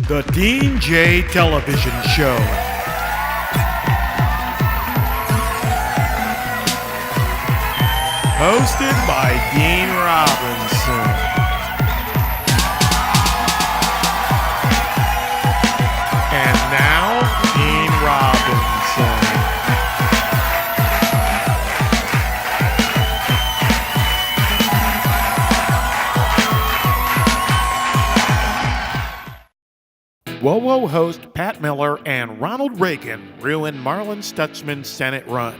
The Dean J. Television Show. Hosted by Dean Robinson. And now, Dean Robinson. WoWo host Pat Miller and Ronald Reagan ruined Marlin Stutzman's Senate run.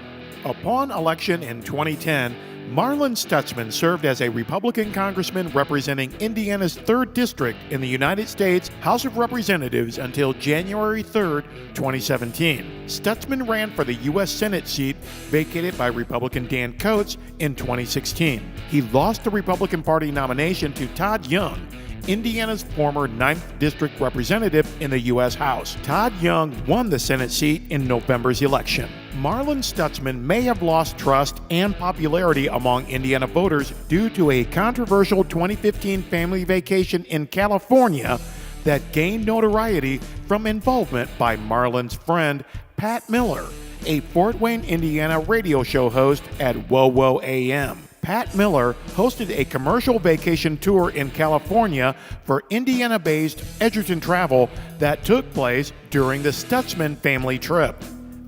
Upon election in 2010, Marlin Stutzman served as a Republican congressman representing Indiana's 3rd District in the United States House of Representatives until January 3, 2017. Stutzman ran for the U.S. Senate seat vacated by Republican Dan Coates in 2016. He lost the Republican Party nomination to Todd Young, Indiana's former 9th District representative in the U.S. House. Todd Young won the Senate seat in November's election. Marlin Stutzman may have lost trust and popularity among Indiana voters due to a controversial 2015 family vacation in California that gained notoriety from involvement by Marlin's friend Pat Miller, a Fort Wayne, Indiana radio show host at WoWo AM. Pat Miller hosted a commercial vacation tour in California for Indiana-based Edgerton Travel that took place during the Stutzman family trip.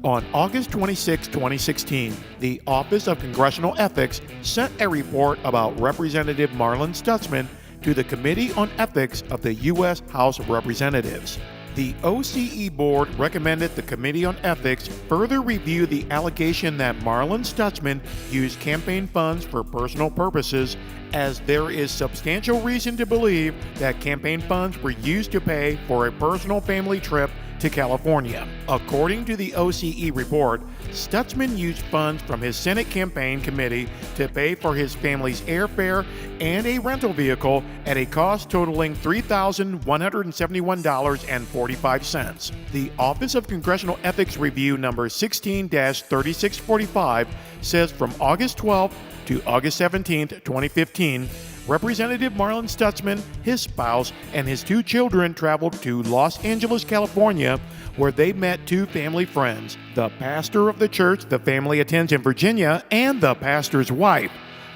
On August 26, 2016, the Office of Congressional Ethics sent a report about Representative Marlin Stutzman to the Committee on Ethics of the U.S. House of Representatives. The OCE board recommended the Committee on Ethics further review the allegation that Marlin Stutzman used campaign funds for personal purposes, as there is substantial reason to believe that campaign funds were used to pay for a personal family trip to California. According to the OCE report, Stutzman used funds from his Senate campaign committee to pay for his family's airfare and a rental vehicle at a cost totaling $3,171.45. The Office of Congressional Ethics Review number 16-3645 says from August 12 to August 17, 2015, Representative Marlin Stutzman, his spouse, and his 2 children traveled to Los Angeles, California, where they met 2 family friends, the pastor of the church the family attends in Virginia and the pastor's wife.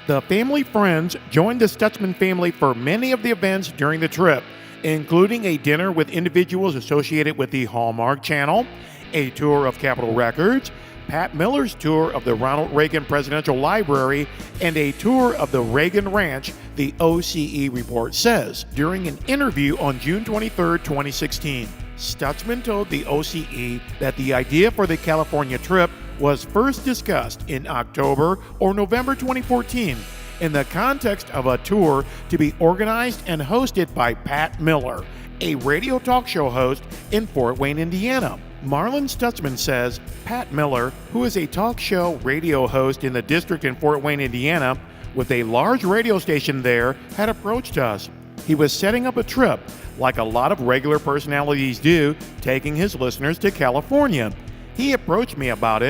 The family friends joined the Stutzman family for many of the events during the trip, including a dinner with individuals associated with the Hallmark Channel, a tour of Capitol Records, Pat Miller's tour of the Ronald Reagan Presidential Library, and a tour of the Reagan Ranch, the OCE report says. During an interview on June 23, 2016, Stutzman told the OCE that the idea for the California trip was first discussed in October or November 2014 in the context of a tour to be organized and hosted by Pat Miller, a radio talk show host in Fort Wayne, Indiana. Marlin Stutzman says Pat Miller, who is a talk show radio host in the district in Fort Wayne, Indiana, with a large radio station there, had approached us. He was setting up a trip, like a lot of regular personalities do, taking his listeners to California. He approached me about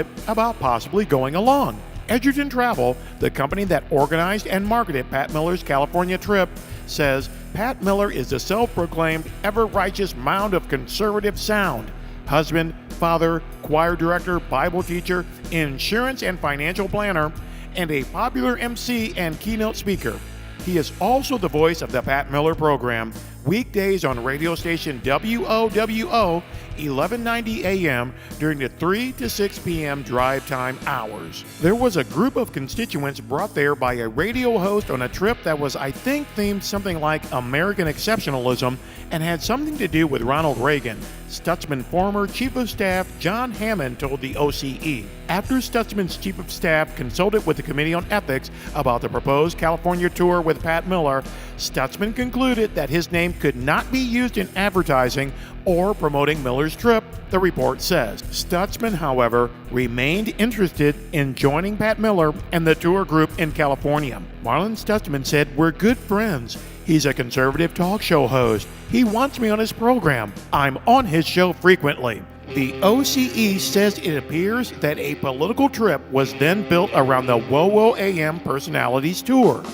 possibly going along. Edgerton Travel, the company that organized and marketed Pat Miller's California trip, says Pat Miller is the self-proclaimed ever-righteous mound of conservative sound. Husband, father, choir director, Bible teacher, insurance and financial planner, and a popular MC and keynote speaker. He is also the voice of the Pat Miller program, weekdays on radio station WOWO 1190 AM during the 3 to 6 p.m. drive time hours. There was a group of constituents brought there by a radio host on a trip that was, I think, themed something like American exceptionalism and had something to do with Ronald Reagan, Stutzman former Chief of Staff John Hammond told the OCE. After Stutzman's Chief of Staff consulted with the Committee on Ethics about the proposed California tour with Pat Miller, Stutzman concluded that his name could not be used in advertising or promoting Miller's trip, the report says. Stutzman, however, remained interested in joining Pat Miller and the tour group in California. Marlin Stutzman said, "We're good friends. He's a conservative talk show host. He wants me on his program. I'm on his show frequently." The OCE says it appears that a political trip was then built around the WoWo AM personalities tour.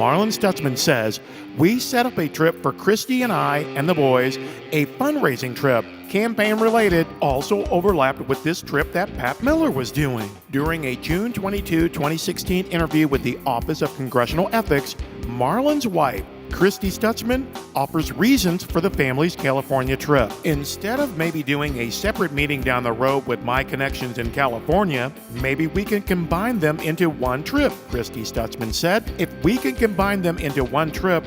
Marlin Stutzman says, "We set up a trip for Christy and I and the boys, a fundraising trip, campaign-related, also overlapped with this trip that Pat Miller was doing." During a June 22, 2016 interview with the Office of Congressional Ethics, Marlin's wife, Christy Stutzman, offers reasons for the family's California trip. "Instead of maybe doing a separate meeting down the road with my connections in California, maybe we can combine them into one trip," Christy Stutzman said. "If we can combine them into one trip,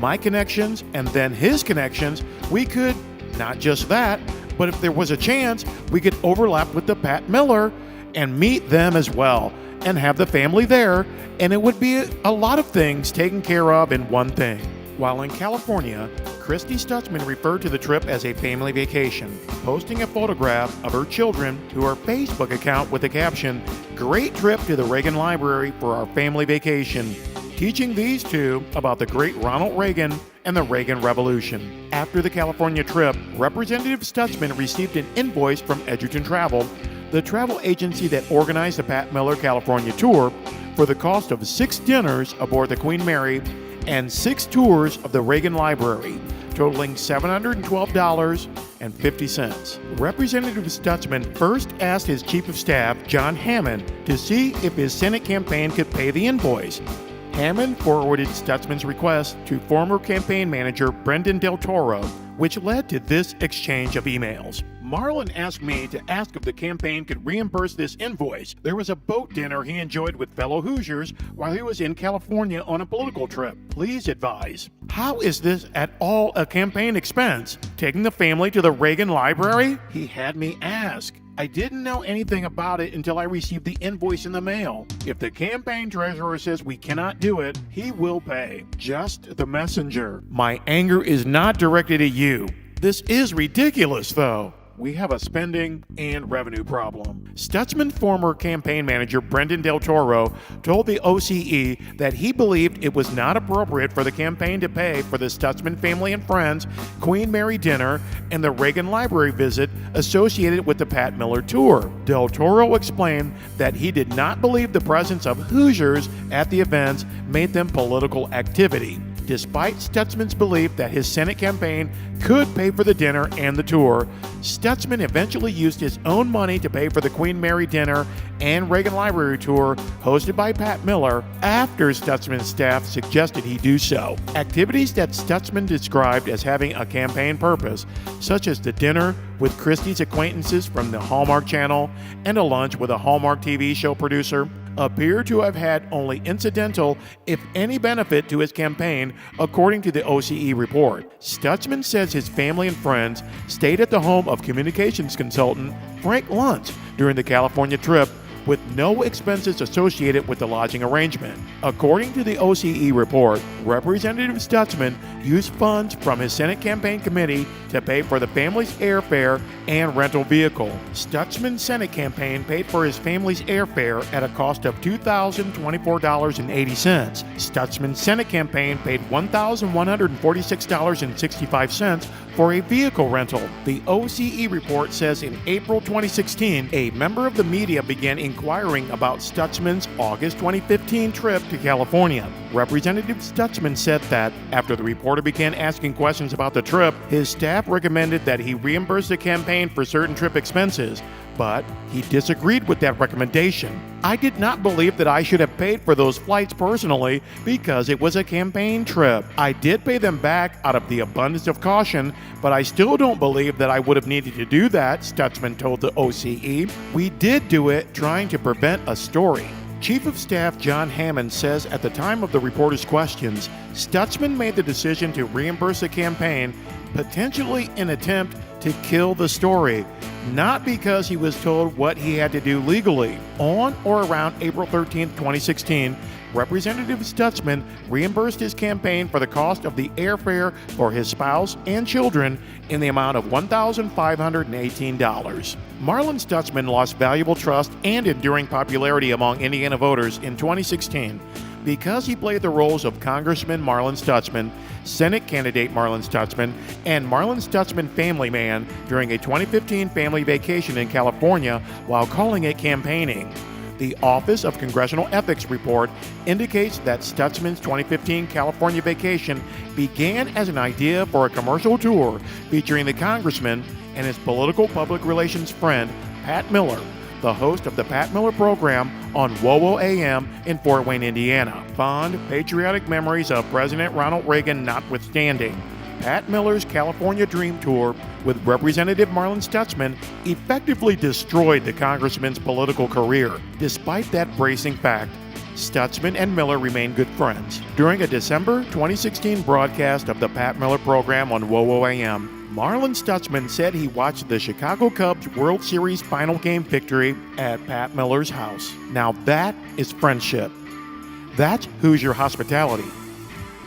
my connections and then his connections, we could, not just that, but if there was a chance, we could overlap with the Pat Miller and meet them as well and have the family there, and it would be a lot of things taken care of in one thing." While in California, Christy Stutzman referred to the trip as a family vacation, posting a photograph of her children to her Facebook account with the caption, "Great trip to the Reagan Library for our family vacation," teaching these two about the great Ronald Reagan and the Reagan Revolution. After the California trip, Representative Stutzman received an invoice from Edgerton Travel, the travel agency that organized the Pat Miller California tour, for the cost of 6 dinners aboard the Queen Mary and 6 tours of the Reagan Library, totaling $712.50. Representative Stutzman first asked his Chief of Staff, John Hammond, to see if his Senate campaign could pay the invoice. Hammond forwarded Stutzman's request to former campaign manager Brendan Del Toro, which led to this exchange of emails. "Marlin asked me to ask if the campaign could reimburse this invoice. There was a boat dinner he enjoyed with fellow Hoosiers while he was in California on a political trip. Please advise." How is this at all a campaign expense? Taking the family to the Reagan Library? He had me ask. "I didn't know anything about it until I received the invoice in the mail. If the campaign treasurer says we cannot do it, he will pay. Just the messenger. My anger is not directed at you. This is ridiculous, though. We have a spending and revenue problem." Stutzman's former campaign manager Brendan Del Toro told the OCE that he believed it was not appropriate for the campaign to pay for the Stutzman family and friends Queen Mary dinner and the Reagan Library visit associated with the Pat Miller tour. Del Toro explained that he did not believe the presence of Hoosiers at the events made them political activity. Despite Stutzman's belief that his Senate campaign could pay for the dinner and the tour, Stutzman eventually used his own money to pay for the Queen Mary dinner and Reagan Library tour hosted by Pat Miller after Stutzman's staff suggested he do so. Activities that Stutzman described as having a campaign purpose, such as the dinner with Christie's acquaintances from the Hallmark Channel and a lunch with a Hallmark TV show producer, appear to have had only incidental, if any, benefit to his campaign, according to the OCE report. Stutzman says his family and friends stayed at the home of communications consultant Frank Luntz during the California trip, with no expenses associated with the lodging arrangement. According to the OCE report, Representative Stutzman used funds from his Senate campaign committee to pay for the family's airfare and rental vehicle. Stutzman's Senate campaign paid for his family's airfare at a cost of $2,024.80. Stutzman's Senate campaign paid $1,146.65 for a vehicle rental. The OCE report says in April 2016, a member of the media began inquiring about Stutzman's August 2015 trip to California. Representative Stutzman said that after the reporter began asking questions about the trip, his staff recommended that he reimburse the campaign for certain trip expenses, but he disagreed with that recommendation. "I did not believe that I should have paid for those flights personally because it was a campaign trip. I did pay them back out of the abundance of caution, but I still don't believe that I would have needed to do that," Stutzman told the OCE. "We did do it trying to prevent a story." Chief of Staff John Hammond says at the time of the reporter's questions, Stutzman made the decision to reimburse the campaign, potentially in an attempt to kill the story, not because he was told what he had to do legally. On or around April 13, 2016, Representative Stutzman reimbursed his campaign for the cost of the airfare for his spouse and children in the amount of $1,518. Marlin Stutzman lost valuable trust and enduring popularity among Indiana voters in 2016 because he played the roles of Congressman Marlin Stutzman, Senate candidate Marlin Stutzman, and Marlin Stutzman family man during a 2015 family vacation in California while calling it campaigning. The Office of Congressional Ethics report indicates that Stutzman's 2015 California vacation began as an idea for a commercial tour featuring the congressman and his political public relations friend, Pat Miller, the host of the Pat Miller program on WOWO AM in Fort Wayne, Indiana. Fond, patriotic memories of President Ronald Reagan notwithstanding, Pat Miller's California Dream Tour with Representative Marlin Stutzman effectively destroyed the congressman's political career. Despite that bracing fact, Stutzman and Miller remain good friends. During a December 2016 broadcast of the Pat Miller program on WOWO AM, Marlin Stutzman said he watched the Chicago Cubs World Series final game victory at Pat Miller's house. Now that is friendship. That's Hoosier hospitality.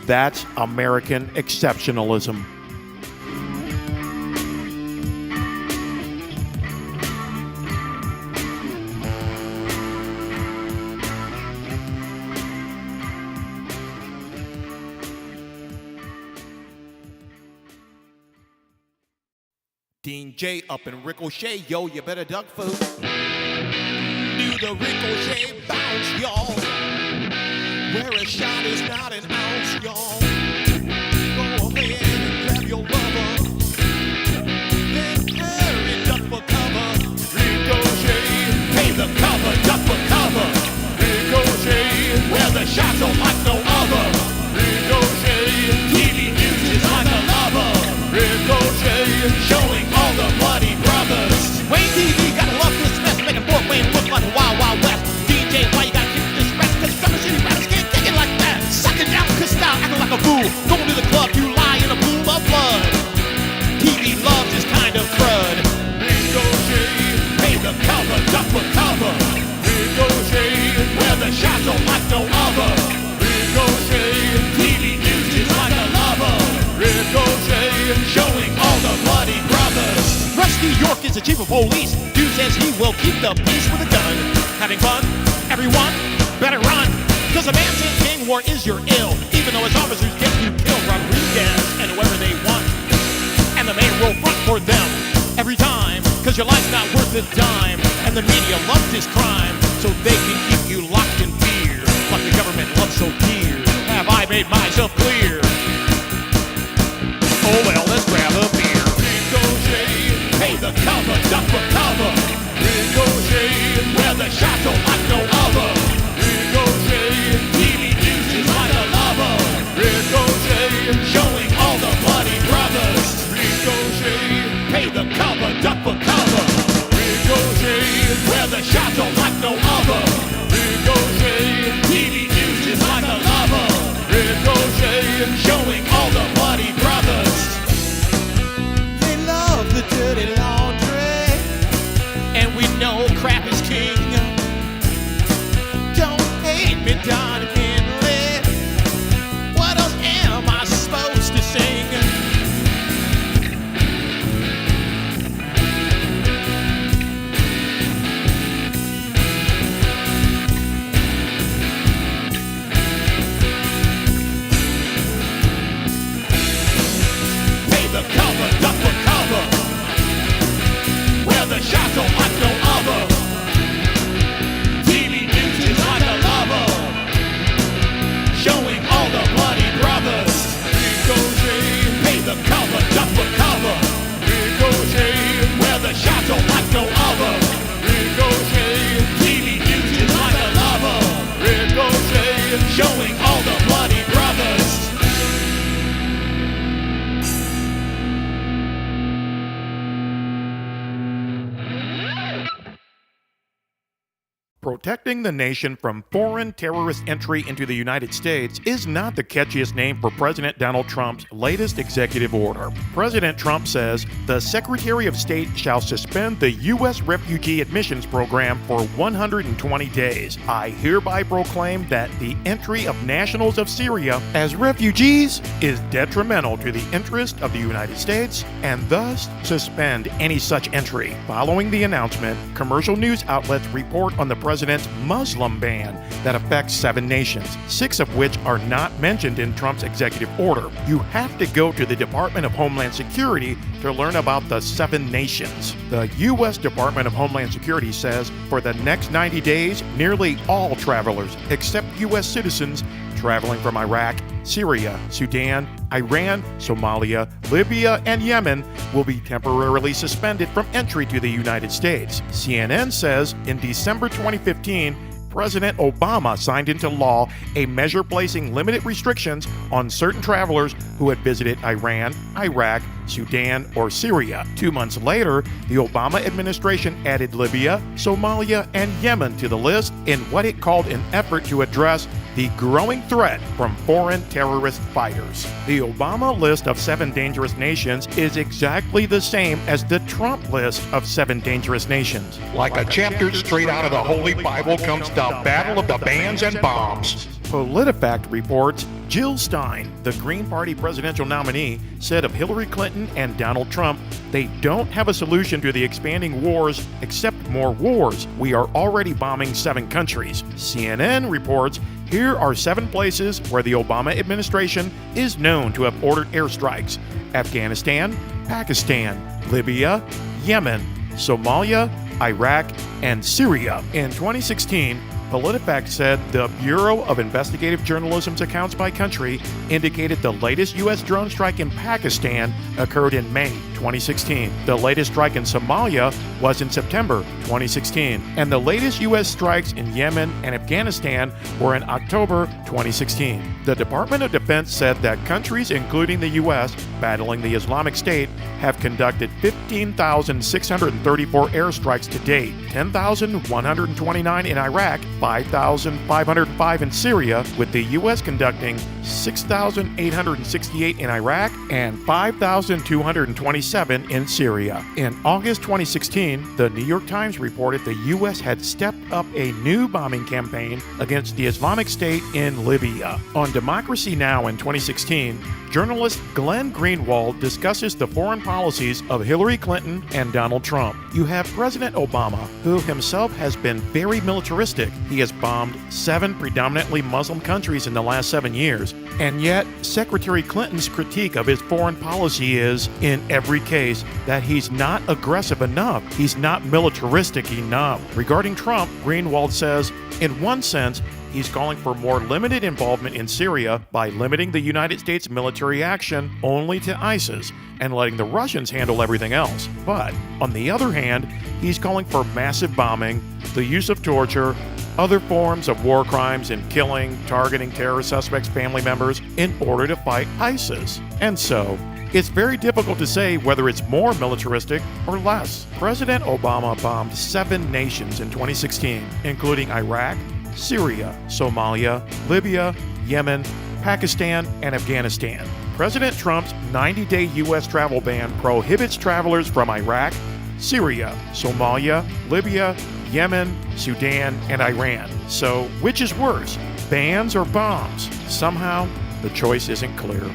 That's American exceptionalism. Dean J up in Ricochet, yo, you better duck food. Do the Ricochet bounce, y'all. Where a shot is not an ounce, y'all. Go ahead and grab your lover. Then hurry, duck for cover. Ricochet, pay the cover, duck for cover. Ricochet, where the shots don't like no other. Ricochet, TV news is like a lover. Ricochet, showing all the bloody brothers. Wayne TV, gotta love this mess, making Fort Wayne look like a Wild Wild West. DJ, why you gotta keep this rest? Cause Summer City rappers can't kick it like that. Sucking down, cussed out, acting like a fool. Going to the club, you lie in a pool of blood. TV loves this kind of crud. Ricochet, pay the cover, duck for cover. Ricochet, where the shots don't like no other. Ricochet, TV news is like a lover. Ricochet, showing all the bloody brothers. Rusty York is the chief of police. Dude says he will keep the peace with a gun. Having fun? Everyone better run. Cause a man saying gang war is your ill. Even though his officers get to kill Rodriguez and whoever they want. And the man will front for them every time. Cause your life's not worth a dime. And the media loves this crime. So they can keep you locked in fear. Like the government loves so dear. Have I made myself clear? Oh well, let's grab a beer. Ricochet, pay the cover, duck for cover. Ricochet, where the shots don't like no other. Ricochet, TV news is like a lover. Ricochet, showing all the bloody brothers. Ricochet, pay the cover, duck for cover. Ricochet, where the shots don't like no other. Ricochet, TV news is like a lover. Ricochet, showing all the bloody brothers. They love the dirty laundry, and we know crap is king. Don't hate me, Don Henley. What else am I supposed to sing? Cover, duck for cover. Where the shots don't like no other. TV news is like a lover. Showing all the bloody brothers. Ricochet, pay the cover, duck for cover. Ricochet, where the shots don't like no other. Ricochet, TV news is like a lover. Ricochet, showing all the bloody brothers. Protecting the nation from foreign terrorist entry into the United States is not the catchiest name for President Donald Trump's latest executive order. President Trump says the Secretary of State shall suspend the U.S. refugee admissions program for 120 days. I hereby proclaim that the entry of nationals of Syria as refugees is detrimental to the interest of the United States and thus suspend any such entry. Following the announcement, commercial news outlets report on the president's Muslim ban that affects 7 nations, 6 of which are not mentioned in Trump's executive order. You have to go to the Department of Homeland Security to learn about the 7 nations. The U.S. Department of Homeland Security says for the next 90 days, nearly all travelers, except U.S. citizens, traveling from Iraq, Syria, Sudan, Iran, Somalia, Libya, and Yemen will be temporarily suspended from entry to the United States. CNN says in December 2015, President Obama signed into law a measure placing limited restrictions on certain travelers who had visited Iran, Iraq, Sudan, or Syria. 2 months later, the Obama administration added Libya, Somalia, and Yemen to the list in what it called an effort to address the growing threat from foreign terrorist fighters. The Obama list of 7 dangerous nations is exactly the same as the Trump list of 7 dangerous nations. Like a chapter straight out of the Holy Bible comes the Battle of the Bands and Bombs. PolitiFact reports Jill Stein, the Green Party presidential nominee, said of Hillary Clinton and Donald Trump, they don't have a solution to the expanding wars except more wars. We are already bombing 7 countries. CNN reports here are 7 places where the Obama administration is known to have ordered airstrikes: Afghanistan, Pakistan, Libya, Yemen, Somalia, Iraq, and Syria. In 2016, PolitiFact said the Bureau of Investigative Journalism's accounts by country indicated the latest U.S. drone strike in Pakistan occurred in May 2016. The latest strike in Somalia was in September 2016. And the latest U.S. strikes in Yemen and Afghanistan were in October 2016. The Department of Defense said that countries, including the U.S., battling the Islamic State, have conducted 15,634 airstrikes to date, 10,129 in Iraq, 5,505 in Syria, with the U.S. conducting 6,868 in Iraq and 5,227 in Syria. In August 2016, the New York Times reported the U.S. had stepped up a new bombing campaign against the Islamic State in Libya. On Democracy Now! In 2016, journalist Glenn Greenwald discusses the foreign policies of Hillary Clinton and Donald Trump. You have President Obama, who himself has been very militaristic. He has bombed 7 predominantly Muslim countries in the last 7 years. And yet, Secretary Clinton's critique of his foreign policy is, in every case, that he's not aggressive enough. He's not militaristic enough. Regarding Trump, Greenwald says, in one sense, he's calling for more limited involvement in Syria by limiting the United States military action only to ISIS and letting the Russians handle everything else. But, on the other hand, he's calling for massive bombing, the use of torture, other forms of war crimes and killing, targeting terrorist suspects' family members in order to fight ISIS. And so, it's very difficult to say whether it's more militaristic or less. President Obama bombed 7 nations in 2016, including Iraq, Syria, Somalia, Libya, Yemen, Pakistan, and Afghanistan. President Trump's 90-day U.S. travel ban prohibits travelers from Iraq, Syria, Somalia, Libya, Yemen, Sudan, and Iran. So, which is worse, bans or bombs? Somehow, the choice isn't clear.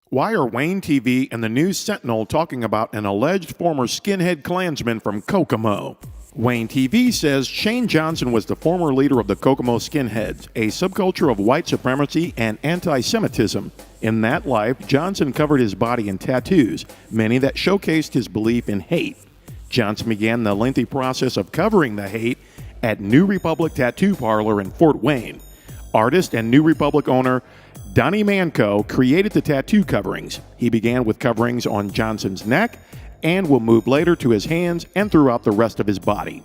Why are Wayne TV and the News-Sentinel talking about an alleged former skinhead Klansman from Kokomo? Wayne TV says Shane Johnson was the former leader of the Kokomo skinheads, a subculture of white supremacy and anti-Semitism. In that life, Johnson covered his body in tattoos, many that showcased his belief in hate. Johnson began the lengthy process of covering the hate at New Republic Tattoo Parlor in Fort Wayne. Artist and New Republic owner Donnie Manco created the tattoo coverings. He began with coverings on Johnson's neck and will move later to his hands and throughout the rest of his body.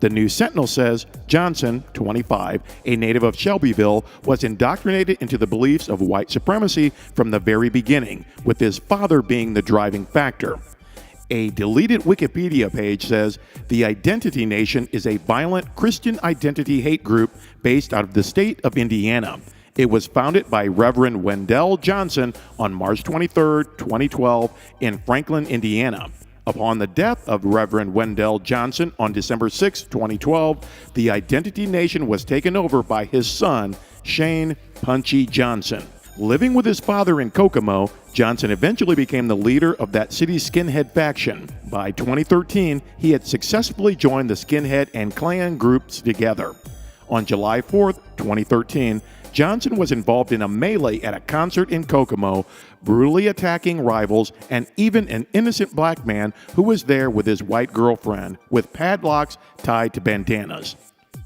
The News-Sentinel says Johnson, 25, a native of Shelbyville, was indoctrinated into the beliefs of white supremacy from the very beginning, with his father being the driving factor. A deleted Wikipedia page says the Identity Nation is a violent Christian identity hate group based out of the state of Indiana. It was founded by Reverend Wendell Johnson on March 23, 2012 in Franklin, Indiana. Upon the death of Reverend Wendell Johnson on December 6, 2012, the Identity Nation was taken over by his son, Shane Punchy Johnson. Living with his father in Kokomo, Johnson eventually became the leader of that city's skinhead faction. By 2013, he had successfully joined the skinhead and Klan groups together. On July 4, 2013, Johnson was involved in a melee at a concert in Kokomo, brutally attacking rivals and even an innocent black man who was there with his white girlfriend, with padlocks tied to bandanas.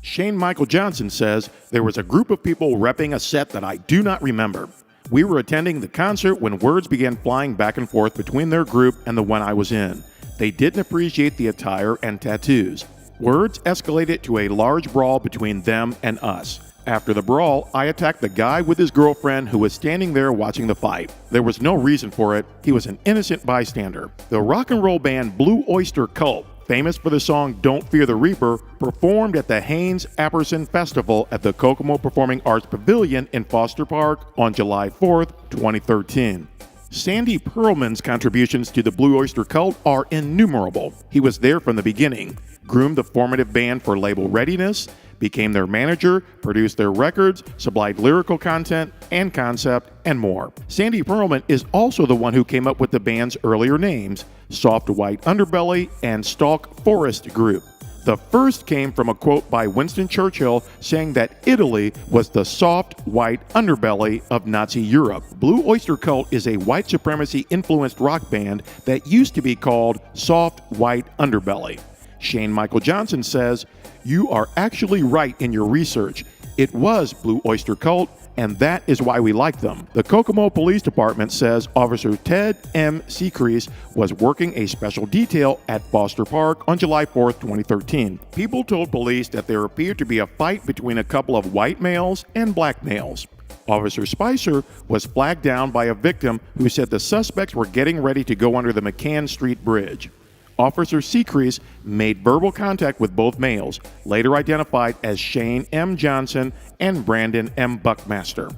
Shane Michael Johnson says, "There was a group of people repping a set that I do not remember. We were attending the concert when words began flying back and forth between their group and the one I was in. They didn't appreciate the attire and tattoos. Words escalated to a large brawl between them and us. After the brawl, I attacked the guy with his girlfriend who was standing there watching the fight. There was no reason for it. He was an innocent bystander." The rock and roll band Blue Oyster Cult, famous for the song Don't Fear the Reaper, performed at the Haynes Apperson Festival at the Kokomo Performing Arts Pavilion in Foster Park on July 4th, 2013. Sandy Pearlman's contributions to the Blue Oyster Cult are innumerable. He was there from the beginning, groomed the formative band for label readiness, became their manager, produced their records, supplied lyrical content and concept, and more. Sandy Pearlman is also the one who came up with the band's earlier names, Soft White Underbelly and Stalk Forest Group. The first came from a quote by Winston Churchill saying that Italy was the soft white underbelly of Nazi Europe. Blue Oyster Cult is a white supremacy-influenced rock band that used to be called Soft White Underbelly. Shane Michael Johnson says, "You are actually right in your research. It was Blue Oyster Cult, and that is why we like them." The Kokomo Police Department says Officer Ted M. Secrease was working a special detail at Foster Park on July 4th, 2013. People told police that there appeared to be a fight between a couple of white males and black males. Officer Spicer was flagged down by a victim who said the suspects were getting ready to go under the McCann Street Bridge. Officer Secrease made verbal contact with both males, later identified as Shane M. Johnson and Brandon M. Buckmaster.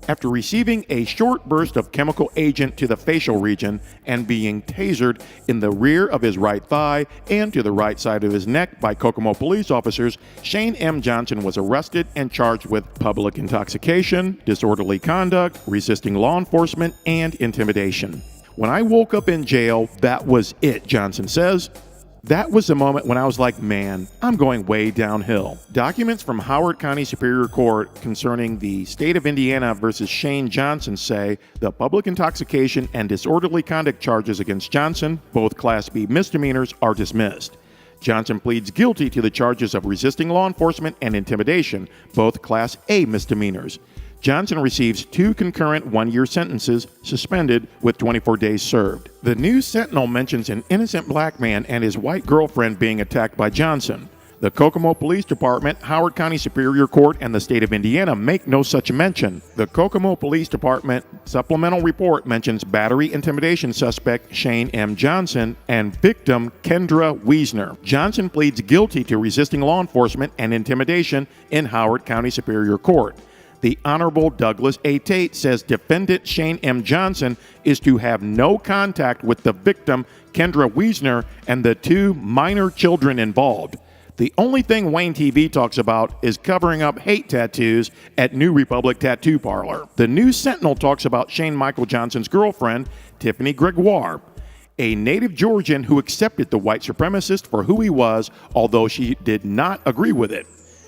After receiving a short burst of chemical agent to the facial region and being tasered in the rear of his right thigh and to the right side of his neck by Kokomo police officers, Shane M. Johnson was arrested and charged with public intoxication, disorderly conduct, resisting law enforcement, and intimidation. "When I woke up in jail, that was it," Johnson says. "That was the moment when I was like, man, I'm going way downhill." Documents from Howard County Superior Court concerning the state of Indiana versus Shane Johnson say the public intoxication and disorderly conduct charges against Johnson, both Class B misdemeanors, are dismissed. Johnson pleads guilty to the charges of resisting law enforcement and intimidation, both Class A misdemeanors. Johnson receives 2 concurrent 1-year sentences, suspended with 24 days served. The News-Sentinel mentions an innocent black man and his white girlfriend being attacked by Johnson. The Kokomo Police Department, Howard County Superior Court, and the state of Indiana make no such mention. The Kokomo Police Department supplemental report mentions battery intimidation suspect Shane M. Johnson and victim Kendra Wiesner. Johnson pleads guilty to resisting law enforcement and intimidation in Howard County Superior Court. The Honorable Douglas A. Tate says defendant Shane M. Johnson is to have no contact with the victim, Kendra Wiesner, and the 2 minor children involved. The only thing Wayne TV talks about is covering up hate tattoos at New Republic Tattoo Parlor. The News-Sentinel talks about Shane Michael Johnson's girlfriend, Tiffany Gregoire, a native Georgian who accepted the white supremacist for who he was, although she did not agree with it.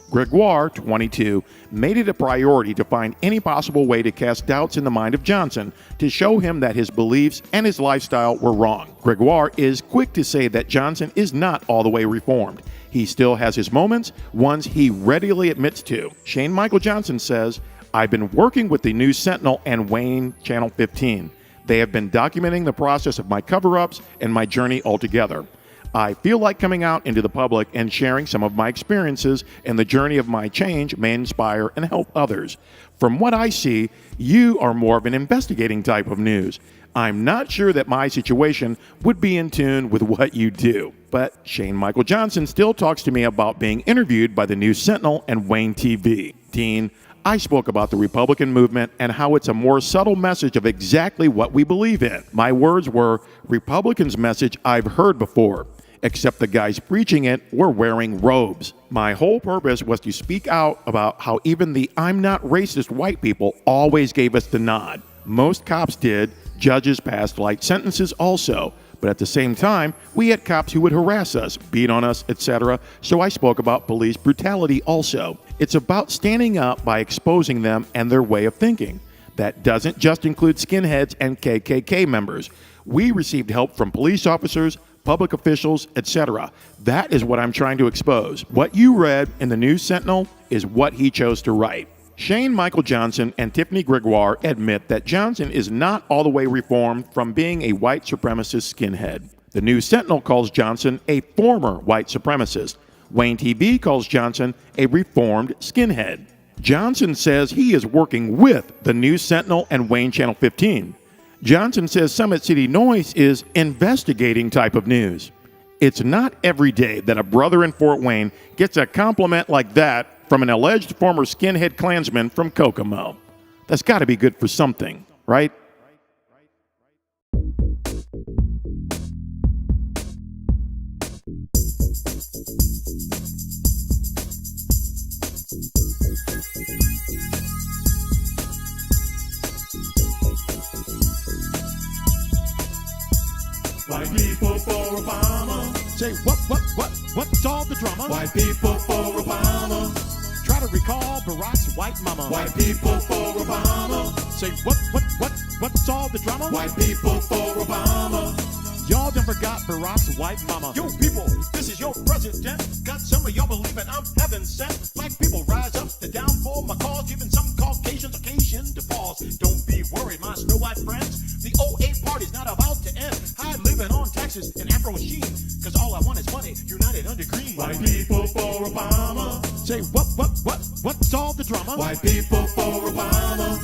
Gregoire, 22, made it a priority to find any possible way to cast doubts in the mind of Johnson to show him that his beliefs and his lifestyle were wrong. Gregoire is quick to say that Johnson is not all the way reformed. He still has his moments, ones he readily admits to. Shane Michael Johnson says, "I've been working with the News-Sentinel and Wayne Channel 15. They have been documenting the process of my cover-ups and my journey altogether. I feel like coming out into the public and sharing some of my experiences and the journey of my change may inspire and help others. From what I see, you are more of an investigating type of news. I'm not sure that my situation would be in tune with what you do." But Shane Michael Johnson still talks to me about being interviewed by the News-Sentinel and Wayne TV. "Dean, I spoke about the Republican movement and how it's a more subtle message of exactly what we believe in. My words were, Republicans' message I've heard before, except the guys preaching it were wearing robes. My whole purpose was to speak out about how even the I'm not racist white people always gave us the nod. Most cops did, judges passed light sentences also, but at the same time, we had cops who would harass us, beat on us, etc., so I spoke about police brutality also. It's about standing up by exposing them and their way of thinking. That doesn't just include skinheads and KKK members. We received help from police officers, public officials, etc. That is what I'm trying to expose. What you read in the News-Sentinel is what he chose to write. Shane Michael Johnson and Tiffany Gregoire admit that Johnson is not all the way reformed from being a white supremacist skinhead. The News-Sentinel calls Johnson a former white supremacist. Wayne TV calls Johnson a reformed skinhead. Johnson says he is working with the News-Sentinel and Wayne Channel 15. Johnson says Summit City Noise is investigating type of news. It's not every day that a brother in Fort Wayne gets a compliment like that from an alleged former skinhead Klansman from Kokomo. That's got to be good for something, right? White people for Obama. Say what's all the drama? White people for Obama. Try to recall Barack's white mama. White people for Obama. Say what's all the drama? White people for Obama. Y'all done forgot Barack's white mama. Yo people, this is your president. Got some of y'all believing I'm heaven sent. Black people rise up to down for my cause, giving some Caucasians occasion to pause. Don't be worried, my snow white friends. The 08 party's not about to end. High living on taxes and Afro sheen. Cause all I want is money, united under green. White people for Obama. Say what's all the drama? White people for Obama.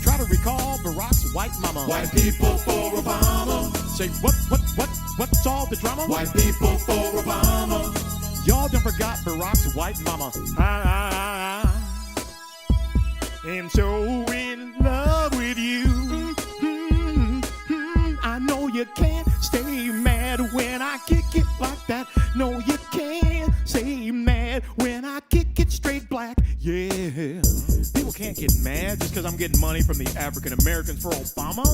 Try to recall Barack's white mama. White people for Obama. Say what's all the drama? White people for Obama. Y'all done forgot Barack's white mama. I am so in love with you. I know you can't stay mad when I kick it like that. No, you can't stay mad when I kick it straight black. Yeah. People can't get mad just because I'm getting money from the African Americans for Obama.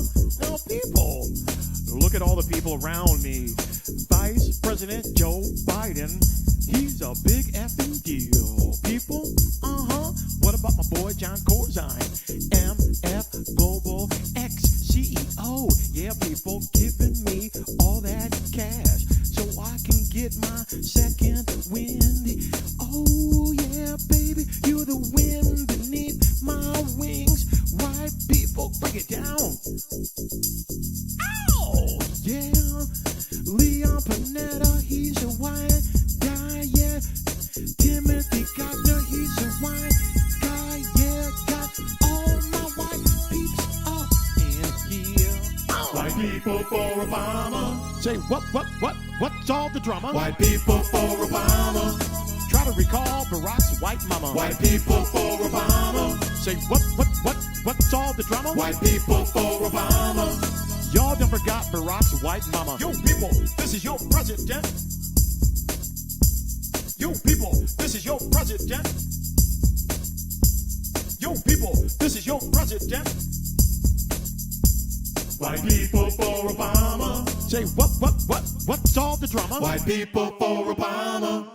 No, people. Look at all the people around me. Vice President Joe Biden, he's a big effing deal. People, what about my boy John Corzine? MF Global ex-CEO. Yeah, people giving me all that cash so I can get my second wind. Oh, yeah, baby, you're the wind beneath my wings. White people, break it down. Ow! Yeah, Leon Panetta, he's a white guy, yeah. Timothy Gardner, he's a white guy, yeah. Got all my white peeps up in here. White people for Obama. Say what's all the drama? White people for Obama. Try to recall Barack's white mama. White people for Obama. Say what's all the drama? White people for Obama. Y'all done forgot Barack's white mama. Yo people, this is your president. Yo people, this is your president. Yo people, this is your president. White people for Obama. Say what's all the drama? White people for Obama.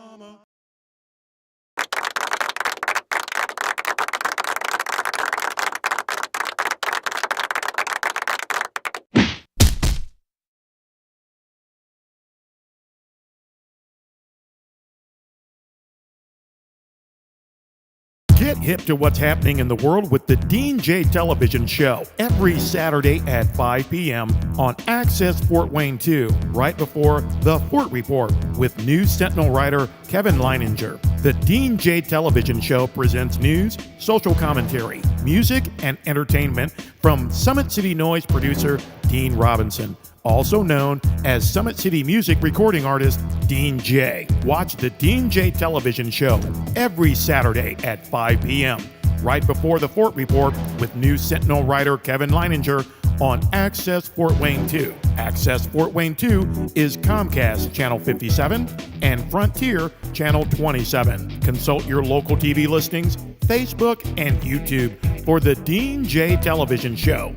Get hip to what's happening in the world with the Dean J television show every Saturday at 5 p.m. on Access Fort Wayne 2, right before The Fort Report with News-Sentinel writer Kevin Leininger. The Dean J television show presents news, social commentary, music, and entertainment from Summit City Noise producer Dean Robinson, also known as Summit City music recording artist Dean J. Watch the Dean J television show every Saturday at 5 p.m. right before the Fort Report with News-Sentinel writer Kevin Leininger on Access Fort Wayne 2. Access Fort Wayne 2 is Comcast Channel 57 and Frontier Channel 27. Consult your local TV listings, Facebook, and YouTube for the Dean J Television Show.